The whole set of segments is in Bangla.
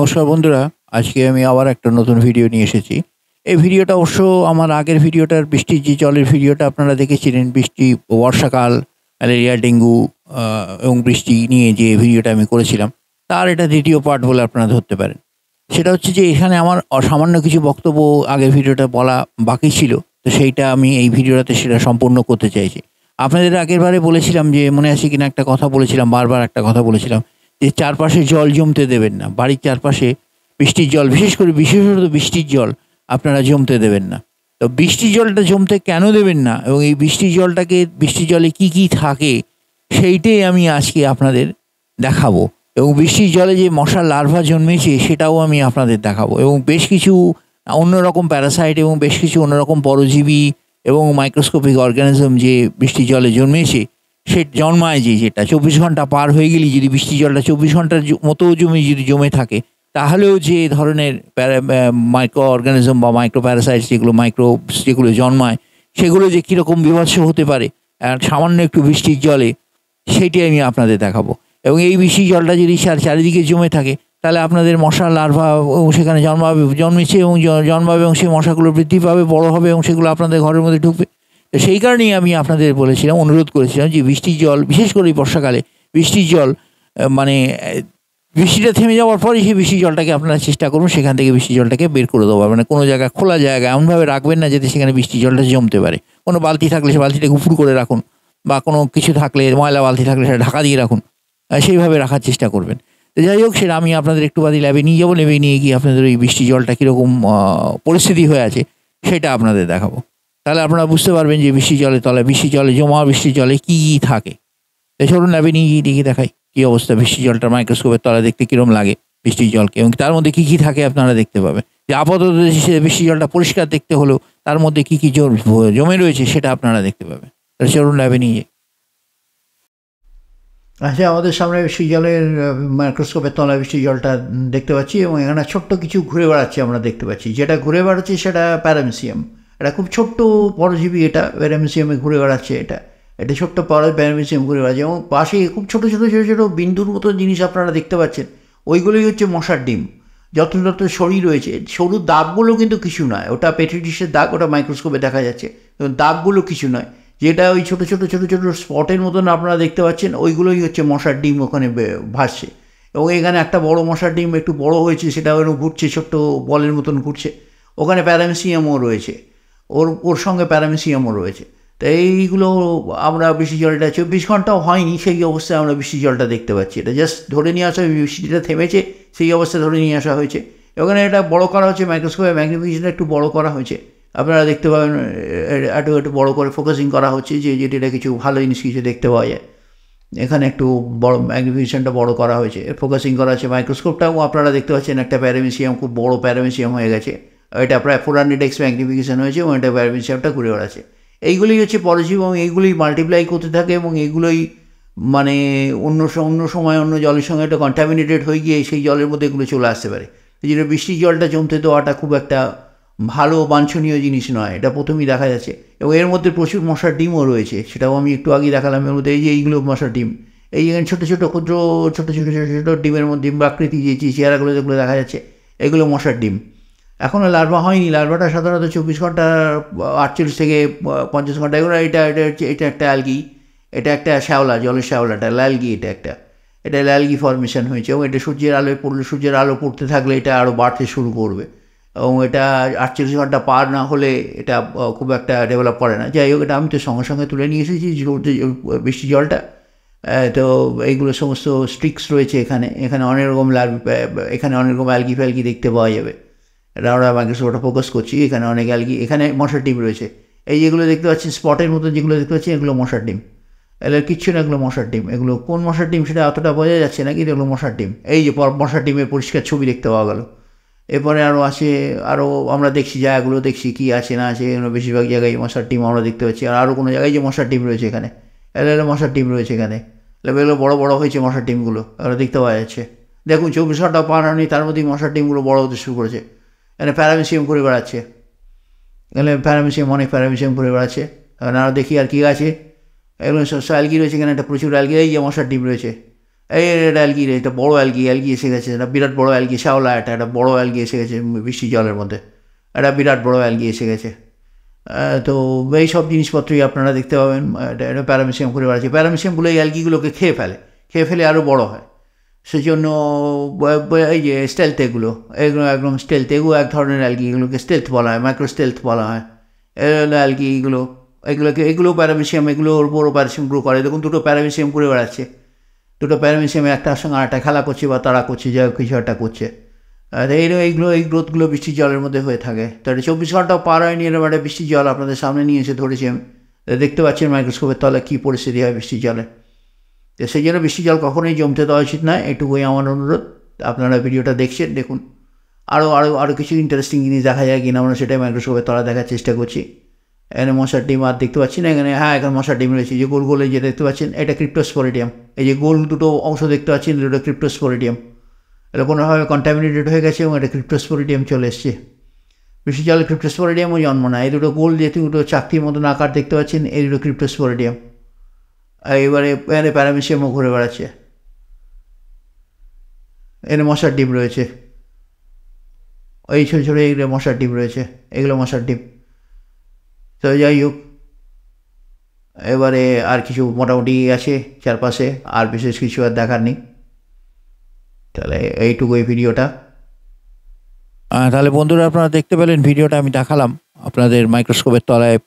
নমস্কার বন্ধুরা, আজকে আমি আবার একটা নতুন ভিডিও নিয়ে এসেছি। এই ভিডিওটা অবশ্য আমার আগের ভিডিওটার বৃষ্টির যে জলের ভিডিওটা আপনারা দেখেছিলেন, বৃষ্টি, বর্ষাকাল, ম্যালেরিয়া, ডেঙ্গু এবং বৃষ্টি নিয়ে যে ভিডিওটা আমি করেছিলাম, তার এটা দ্বিতীয় পার্ট বলে আপনারা ধরতে পারেন। সেটা হচ্ছে যে এখানে আমার সামান্য কিছু বক্তব্য আগের ভিডিওটা বলা বাকি ছিল, তো সেইটা আমি এই ভিডিওটাতে সেটা সম্পূর্ণ করতে চাইছি। আপনাদের আগেরবারে বলেছিলাম যে, মনে আছে কিনা একটা কথা বলেছিলাম, বারবার একটা কথা বলেছিলাম যে চারপাশে জল জমতে দেবেন না। বাড়ির চারপাশে বৃষ্টির জল, বিশেষত বৃষ্টির জল আপনারা জমতে দেবেন না। তো বৃষ্টির জলটা জমতে কেন দেবেন না এবং এই বৃষ্টির জলে কি কি থাকে সেইটাই আমি আজকে আপনাদের দেখাবো। এবং বৃষ্টির জলে যে মশার লার্ভা জন্মেছে সেটাও আমি আপনাদের দেখাবো, এবং বেশ কিছু অন্যরকম প্যারাসাইট এবং বেশ কিছু অন্যরকম পরজীবী এবং মাইক্রোস্কোপিক অর্গানিজম যে বৃষ্টির জলে জন্মেছে, সে জন্মায় যেটা 24 ঘন্টা পার হয়ে গেলেই যদি বৃষ্টির জলটা 24 ঘন্টার মতো যদি জমে থাকে, তাহলেও যে ধরনের মাইক্রো অর্গানিজম বা মাইক্রো প্যারাসাইটস যেগুলো জন্মায়, সেগুলো যে কীরকম বিভৎস হতে পারে আর সামান্য একটু বৃষ্টির জলে, সেইটাই আমি আপনাদের দেখাবো। এবং এই বৃষ্টির জলটা যদি চারিদিকে জমে থাকে, তাহলে আপনাদের মশার লার্ভা সেখানে জন্মেছে এবং জন্মাবে, এবং সেই মশাগুলো বৃদ্ধি পাবে, বড় হবে, এবং সেগুলো আপনাদের ঘরের মধ্যে ঢুকবে। তো সেই কারণেই আমি আপনাদের বলেছিলাম, অনুরোধ করেছিলাম যে বৃষ্টির জল, বিশেষ করে বর্ষাকালে বৃষ্টির জল, মানে বৃষ্টিটা থেমে যাওয়ার পরে সেই বৃষ্টির জলটাকে আপনারা চেষ্টা করুন সেখান থেকে বৃষ্টির জলটাকে বের করে দেওয়া। মানে কোনো জায়গায়, খোলা জায়গায় এমনভাবে রাখবেন না যাতে সেখানে বৃষ্টির জলটা জমতে পারে। কোনো বালতি থাকলে সে বালতিটাকে উপুড় করে রাখুন, বা কোনো কিছু থাকলে, ময়লা বালতি থাকলে সেটা ঢাকা দিয়ে রাখুন, সেইভাবে রাখার চেষ্টা করবেন। তো যাই হোক, সেটা আমি আপনাদের একটু বাদে ল্যাবে নিয়ে যাবো। ল্যাবে নিয়ে গিয়ে আপনাদের ওই বৃষ্টির জলটা কীরকম পরিস্থিতি হয়ে আছে সেটা আপনাদের দেখাবো। তাহলে আপনারা বুঝতে পারবেন যে বৃষ্টির জলে জমা বৃষ্টির জলে কী কী থাকে। তো চলুন ল্যাবে নিয়ে গিয়ে দেখাই কী অবস্থা। বৃষ্টির জলটা মাইক্রোস্কোপের তলায় দেখতে কীরকম লাগে বৃষ্টির জলকে, এবং তার মধ্যে কী কী থাকে আপনারা দেখতে পাবেন। যে আপাতত বৃষ্টির জলটা পরিষ্কার দেখতে হলেও তার মধ্যে কী কী জমে রয়েছে সেটা আপনারা দেখতে পাবেন। তাহলে চলুন ল্যাবে নিয়ে যাই। আচ্ছা, আমাদের সামনে বৃষ্টির জলের মাইক্রোস্কোপের তলায় বৃষ্টির জলটা দেখতে পাচ্ছি, এবং এখানে ছোট্ট কিছু ঘুরে বেড়াচ্ছে আমরা দেখতে পাচ্ছি। যেটা ঘুরে বেড়াচ্ছে সেটা প্যারামিসিয়াম। এটা খুব ছোট্ট পরজীবী, এটা প্যারামিসিয়ামে ঘুরে বেড়াচ্ছে। এটা ছোট্ট প্যারামিসিয়াম ঘুরে বেড়াচ্ছে, এবং পাশে খুব ছোটো ছোটো ছোটো ছোটো বিন্দুর মতো জিনিস আপনারা দেখতে পাচ্ছেন, ওইগুলোই হচ্ছে মশার ডিম। যত শরীর রয়েছে, সরু দাগগুলো কিন্তু কিছু নয়, ওটা পেট্রি ডিশের দাগ, ওটা মাইক্রোস্কোপে দেখা যাচ্ছে, এবং দাগগুলো কিছু নয়। যেটা ওই ছোটো ছোটো ছোটো ছোটো স্পটের মতন আপনারা দেখতে পাচ্ছেন, ওইগুলোই হচ্ছে মশার ডিম ওখানে ভাসছে। এবং এখানে একটা বড় মশার ডিম একটু বড় হয়েছে, সেটা ওরকম ঘুরছে, ছোট্ট বলের মতন ঘুরছে। ওখানে প্যারামিসিয়ামও রয়েছে, ওর সঙ্গে প্যারামিসিয়ামও রয়েছে। তো এইগুলো আমরা বৃষ্টির জলটা 24 ঘন্টাও হয়নি সেই অবস্থায় আমরা বৃষ্টির জলটা দেখতে পাচ্ছি। এটা জাস্ট ধরে নিয়ে আসা, বৃষ্টিটা থেমেছে সেই অবস্থায় ধরে নিয়ে আসা হয়েছে। ওখানে এটা বড় করা হচ্ছে, মাইক্রোস্কোপে ম্যাগনিফিকেশনটা একটু বড় করা হয়েছে। আপনারা দেখতে পাবেন একটু বড় করে ফোকাসিং করা হচ্ছে, যে যেটা কিছু ভালো জিনিস কিছু দেখতে পাওয়া যায়। এখানে একটু বড় ম্যাগনিফিকেশনটা বড় করা হয়েছে, ফোকাসিং করা হচ্ছে। মাইক্রোস্কোপটাও আপনারা দেখতে পাচ্ছেন একটা প্যারামিসিয়াম, খুব বড় প্যারামিসিয়াম হয়ে গেছে। এটা প্রায় 400x ম্যাগনিফিকেশন হয়েছে, এবং এটা প্যারামিসিয়ামটা ঘুরে বেড়াচ্ছে। এইগুলোই হচ্ছে পরজীবী, এবং এইগুলোই মাল্টিপ্লাই করতে থাকে, এবং এইগুলোই মানে অন্য সময় অন্য জলের সঙ্গে একটা কন্টামিনেটেড হয়ে গিয়ে সেই জলের মধ্যে এগুলো চলে আসতে পারে। এই জন্য বৃষ্টির জলটা জমতে দেওয়াটা খুব একটা ভালো বাঞ্ছনীয় জিনিস নয়, এটা প্রথমেই দেখা যাচ্ছে। এবং এর মধ্যে প্রচুর মশার ডিমও রয়েছে, সেটাও আমি একটু আগে দেখালাম। এর মধ্যে এই যে এইগুলো মশার ডিম, এই এখানে ছোটো ছোটো ক্ষুদ্র ছোটো ছোটো ছোটো ছোটো ডিমের মধ্যে, ডিম আকৃতি যে চেহারাগুলো যেগুলো দেখা যাচ্ছে, এগুলো মশার ডিম। এখনও লার্ভা হয়নি। লার্ভাটা সাধারণত 24 ঘন্টা, 48 থেকে 50 ঘন্টা, এগুলো এটা একটা অ্যালগি, এটা একটা শ্যাওলা, জলের শ্যাওলাটা অ্যালগি, এটা অ্যালগি ফর্মেশন হয়েছে। এবং এটা সূর্যের আলোয় পড়লে, সূর্যের আলো পড়তে থাকলে এটা আরও বাড়তে শুরু করবে, এবং এটা 48 ঘন্টা পার না হলে এটা খুব একটা ডেভেলপ করে না। যাই হোক, এটা আমি তো সঙ্গে সঙ্গে তুলে নিয়ে এসেছি বৃষ্টির জলটা। তো এইগুলো সমস্ত স্ট্রিক্স রয়েছে এখানে অনেক রকম এখানে অনেক রকম অ্যালগি ফ্যালগি দেখতে পাওয়া যাবে। এটা আমরা মাইক্রোস্কোপটা ফোকাস করছি, এখানে অনেক অ্যালগি, এখানে মশার ডিম রয়েছে। এই যেগুলো দেখতে পাচ্ছেন স্পটের মতো, যেগুলো দেখতে পাচ্ছেন, এগুলো মশার ডিম। এগুলো কিচ্ছু না, এগুলো মশার ডিম। এগুলো কোন মশার ডিম সেটা অতটা বোঝা যাচ্ছে না, কিন্তু এগুলো মশার ডিম। এই যে মশার ডিমের পরিষ্কার ছবি দেখতে পাওয়া গেল। এরপরে আরও আছে, আরও আমরা দেখছি জায়গাগুলো, দেখছি কী আছে না আছে। এগুলো বেশিরভাগ জায়গায় মশার ডিম আমরা দেখতে পাচ্ছি। আর আরও কোনো জায়গায় যে মশার ডিম রয়েছে, এখানে এগুলো মশার ডিম রয়েছে। এখানে এগুলো বড়ো বড়ো হয়েছে মশার ডিমগুলো, এগুলো দেখতে পাওয়া যাচ্ছে। দেখুন 24 ঘন্টা পার হয়নি, তার মধ্যেই মশার ডিমগুলো বড়ো হতে শুরু করেছে। এখানে প্যারামিসিয়াম ঘুরে বেড়াচ্ছে, এখানে অনেক প্যারামিসিয়াম ঘুরে বেড়াচ্ছে। এখন আরও দেখি আর কী আছে। এগুলো সব অ্যালগি রয়েছে, এখানে একটা প্রচুর অ্যালগি, এই যে মশার ডিম রয়েছে। এটা অ্যালগি, এটা বড়ো অ্যালগি এসে গেছে, এটা বিরাট বড়ো অ্যালগি, শ্যাওলা একটা বড়ো অ্যালগি এসে গেছে বৃষ্টি জলের মধ্যে, একটা বিরাট বড়ো অ্যালগি এসে গেছে। তো এই সব জিনিসপত্রই আপনারা দেখতে পাবেন। এটা প্যারামিশিয়াম ঘুরে বেড়াচ্ছে। প্যারামিশিয়ামগুলো এই অ্যালগিগুলোকে খেয়ে ফেলে আরও বড়ো হয়। সেই জন্য এই যে স্টেলথ, এগুলো একদম স্টেলথ, এগুলো এক ধরনের অ্যালগি, এগুলোকে স্টেলথ বলা হয়, মাইক্রো স্টেলথ বলা হয়। অ্যালগি এগুলো প্যারামিশিয়াম, এগুলো ওর বড়ো প্যারামিশিয়াম গ্রো করে। দেখুন দুটো প্যারামিশিয়াম ঘুরে বেড়াচ্ছে, দুটো প্যারামিশিয়াম একটার সঙ্গে আরেকটা খেলা করছে বা তাড়া করছে, যা কিছু একটা করছে। আর এই গ্রোথগুলো বৃষ্টির জলের মধ্যে হয়ে থাকে। তো এটা 24 ঘন্টাও পার হয়নি, এরকম একটা বৃষ্টির জল আপনাদের সামনে নিয়ে এসে ধরেছি আমি। দেখতে পাচ্ছেন মাইক্রোস্কোপের তলে কী পরিস্থিতি হয় বৃষ্টির জলে। তো সেই জন্য বৃষ্টির জল কখনোই জমতে দেওয়া উচিত নয়, এটুকুই আমার অনুরোধ। আপনারা ভিডিওটা দেখছেন, দেখুন আরও কিছু ইন্টারেস্টিং জিনিস দেখা যায় কিনা আমরা সেটাই মাইক্রোস্কোপের তলা দেখার চেষ্টা করছি। এখানে মশার ডিম আর দেখতে পাচ্ছি না, এখানে এখানে মশার ডিম রয়েছে। যে গোল যে দেখতে পাচ্ছেন এটা ক্রিপ্টোস্পোরিডিয়াম। এই যে গোল দুটো অংশ দেখতে পাচ্ছেন, দুটো ক্রিপ্টোস্পোরিডিয়াম। এটা কোনোভাবে কন্টামিনেটেড হয়ে গেছে এবং এটা ক্রিপ্টোস্পোরিডিয়াম চলে এসছে। বৃষ্টির জলে ক্রিপ্টোস্পোরিডিয়ামও জন্ম না। এই দুটো গোল যে দুটো চাকতির মতন আকার দেখতে পাচ্ছেন, এই দুটো ক্রিপ্টোস্পোরিডিয়াম। এবারে এখানে প্যারামিশিয়ামও ঘুরে বেড়াচ্ছে। এখানে মশার ডিম রয়েছে, এই ছোটো ছোটো এইগুলো মশার ডিম রয়েছে, এগুলো মশার ডিম। তো যাই হোক, এবারে আর কিছু মোটামুটি আছে চারপাশে, আর বিশেষ কিছু আর দেখার নেই। তাহলে এইটুকু এই ভিডিওটা। তাহলে বন্ধুরা আপনারা দেখতে পেলেন ভিডিওটা আমি দেখালাম আপনাদের মাইক্রোস্কোপের তলায়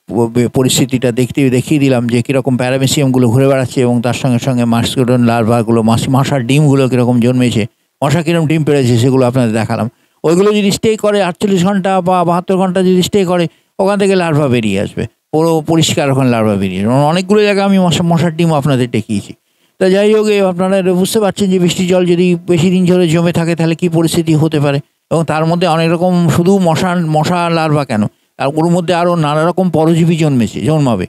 পরিস্থিতিটা দেখিয়ে দিলাম যে কীরকম প্যারামিশিয়ামগুলো ঘুরে বেড়াচ্ছে এবং তার সঙ্গে সঙ্গে মাস্কিডন লার্ভাগুলো, মশার ডিমগুলো কীরকম জন্মেছে, মশা কীরকম ডিম পেড়েছে সেগুলো আপনাদের দেখালাম। ওইগুলো যদি স্টে করে 48 ঘন্টা বা 72 ঘন্টা যদি স্টে করে, ওখান থেকে লার্ভা বেরিয়ে আসবে, পুরো পরিষ্কার ওখানে লার্ভা বেরিয়ে আসবে। অনেকগুলো জায়গায় আমি মশার ডিম আপনাদের দেখিয়েছি। তা যাই হোক, আপনারা বুঝতে পারছেন যে বৃষ্টির জল যদি বেশি দিন ধরে জমে থাকে তাহলে কী পরিস্থিতি হতে পারে। এবং তার মধ্যে অনেক রকম, শুধু মশা লার্ভা কেন, আর ওর মধ্যে আরও নানা রকম পরজীবী জন্মাবে।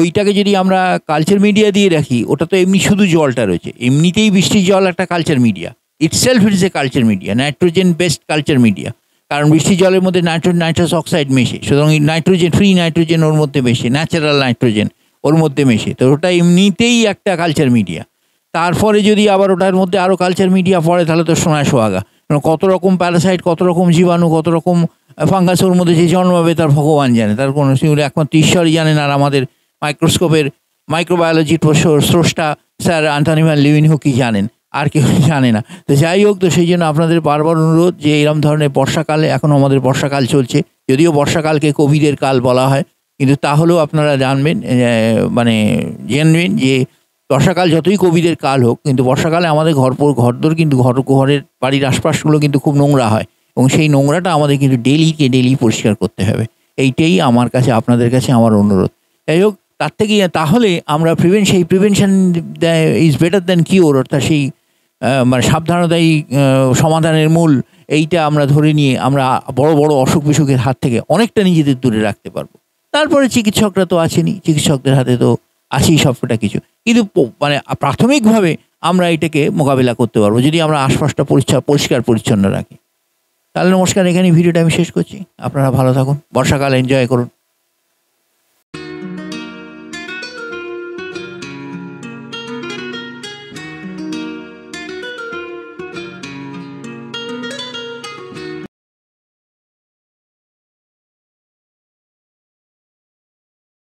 ওইটাকে যদি আমরা কালচার মিডিয়া দিয়ে রাখি, ওটা তো এমনি শুধু জলটা রয়েছে, এমনিতেই বৃষ্টির জল একটা culture media, itself is a culture media, nitrogen based culture media. কারণ বৃষ্টির জলের মধ্যে নাইট্রাস অক্সাইড মেশে, সুতরাং ফ্রি নাইট্রোজেন ওর মধ্যে মেশে, ন্যাচারাল নাইট্রোজেন ওর মধ্যে মেশে, তো ওটা এমনিতেই একটা কালচার মিডিয়া। তারপরে যদি আবার ওটার মধ্যে আরও কালচার মিডিয়া পড়ে তাহলে তো সোনায় সোহাগা। কত রকম প্যারাসাইট, কত রকম জীবাণু, কত রকম ফাঙ্গাস ওর মধ্যে যে জন্মাবে তার ভগবান জানে, তার কোনো একমাত্র ঈশ্বরই জানেন। আর আমাদের মাইক্রোস্কোপের মাইক্রোবায়োলজির স্রষ্টা স্যার অ্যান্থনি ভ্যান লিউইনহোকি জানেন, আর কেউ জানে না। তো যাই হোক, তো সেই জন্য আপনাদের বারবার অনুরোধ যে এরকম ধরনের বর্ষাকালে, এখনও আমাদের বর্ষাকাল চলছে, যদিও বর্ষাকালকে কোভিডের কাল বলা হয়, কিন্তু তাহলেও আপনারা জানবেন যে বর্ষাকাল যতই কোভিডের কাল হোক, কিন্তু বর্ষাকালে আমাদের ঘরদোর কিন্তু ঘরের বাড়ির আশপাশগুলো কিন্তু খুব নোংরা হয়, এবং সেই নোংরাটা আমাদের কিন্তু ডেলি পরিষ্কার করতে হবে। এইটাই আমার কাছে, আপনাদের কাছে আমার অনুরোধ। যাই হোক, তার থেকে তাহলে আমরা prevention is better than cure, অর্থাৎ সেই সাবধানতাই সমাধানের মূল, এইটা আমরা ধরে নিয়ে আমরা বড় বড় অসুখ বিসুখের হাত থেকে অনেকটা নিজেদের দূরে রাখতে পারবো। তারপরে চিকিৎসকরা তো আছেনই, চিকিৎসকদের হাতে তো আছেই সবটা কিছু, কিন্তু প্রাথমিকভাবে আমরা এটাকে মোকাবিলা করতে পারবো যদি আমরা আশপাশটা পরিষ্কার পরিচ্ছন্ন রাখি। তাহলে নমস্কার, এখানে ভিডিওটা আমি শেষ করছি। আপনারা ভালো থাকুন, বর্ষাকাল এনজয় করুন।